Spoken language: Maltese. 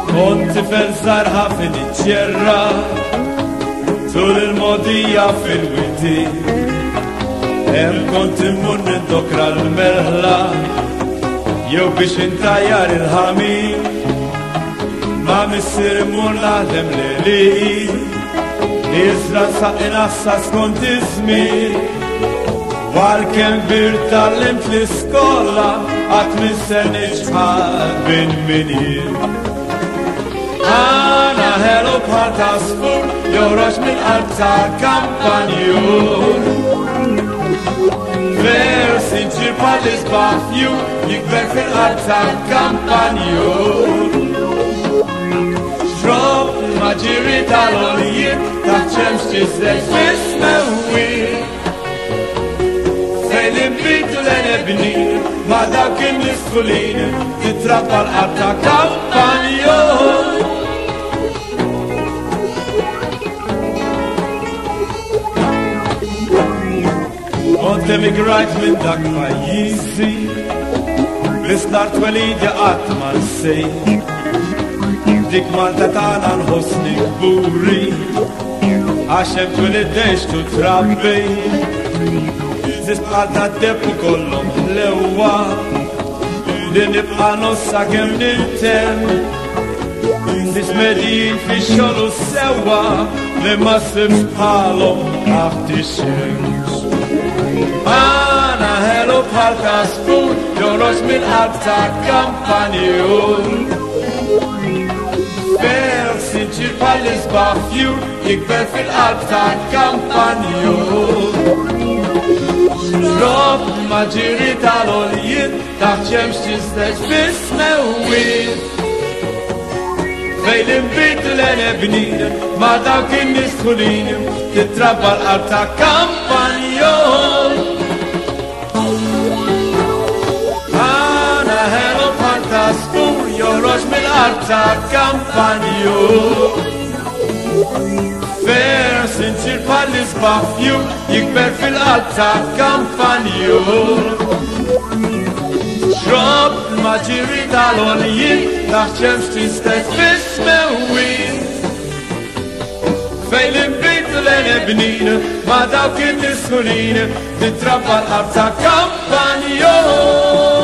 Kont tifel żgħar ħafna iċċerra tul il-modija fil-witi. Hemm kont immur niddokra l-merħla jew biex intajjar il-ħamin. Ma missier immur naħdem lejli iżda saqina sa skont iż-żmien. Walkemm kbir tallimt l-iskola qatt mistenniġ bħal bin min jien. Għana ħelu bħal ta' sfur joħroġ mill-qalb ta' kampanjon. Versi ġir bħal isbaħ fju jikber fil-qalb ta' kampanjon. Xrob il-maġiri tal-olijiet ta' ċemx ġizzeġ fis-mewwir. Fejn imbitu l-enebnin ma' dawk imniskulin titrabba l-qalb ta' kampanjon. Kont emigrajt minn dak pajjiżi bl-istar twelidja qatt ma nsejt. Dik Malta tagħna nħossni kburi għax hemm twelidejx u trabbejt. Żist bħal tad-debb u kollhom ħlewwa li nibqa' nossa kemm niltem. Żist medin fix-xogħol u sewwa li ma sibx bħalhom taħt ix-xemx. Għana ħelu bħal ta' sfur joħroġ mill-qalb ta' kampanjon. Versi ġir bħal isbaħ fjur jikber fil-qalb ta' kampanjon. Xrob maġiri tal-olijiet taħt ċemx ġizdeġ fis-mewwir. Fejn imbitu l-enebnin ma' dawk in-nisħulin titrabba l-qalb ta' kampanjon. Għana ħelu bħal ta' sfur joħroġ mill-qalb ta' kampanjon. Versi ġir bħal isbaħ fjur jikber fil-qalb ta' kampanjon. Xrob il-maġiri tal-olijiet taħt ċemx ġizdeġ fis-mewwir. Fejn imbitu l-enebnin ma' dawk in-nisħulin titrabba l-qalb ta' kampanjon.